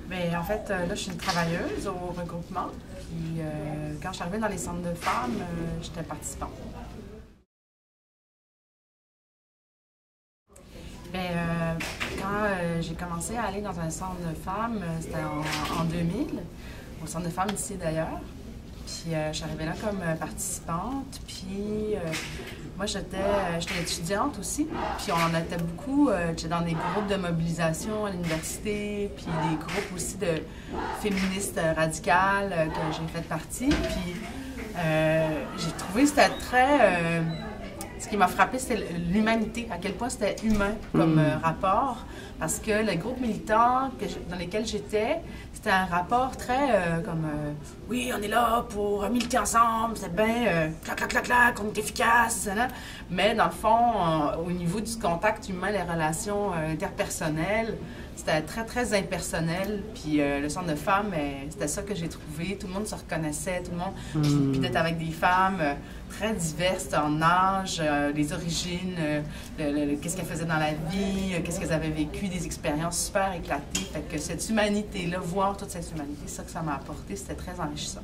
Bien, en fait, là, je suis une travailleuse au regroupement. Puis, quand je suis arrivée dans les centres de femmes, j'étais participante. Bien, quand j'ai commencé à aller dans un centre de femmes, c'était en 2000, au centre de femmes ici d'ailleurs. Puis, je suis arrivée là comme participante. Puis, moi, j'étais étudiante aussi. Puis, on en était beaucoup. J'étais dans des groupes de mobilisation à l'université. Puis, des groupes aussi de féministes radicales que j'ai fait partie. Puis, j'ai trouvé que c'était très. Ce qui m'a frappé, c'était l'humanité, à quel point c'était humain comme rapport. Parce que les groupes militants dans lesquels j'étais, c'était un rapport très oui, on est là pour militer ensemble, c'est bien, clac, clac, clac, clac, on est efficace, là. Mais dans le fond, au niveau du contact humain, les relations interpersonnelles, c'était très, très impersonnel. Puis le centre de femmes, c'était ça que j'ai trouvé. Tout le monde se reconnaissait, tout le monde. Puis d'être avec des femmes très diverses en âge, les origines, qu'est-ce qu'elles faisaient dans la vie, qu'est-ce qu'elles avaient vécu, des expériences super éclatées. Fait que cette humanité-là, voir toute cette humanité, ça que ça m'a apporté, c'était très enrichissant.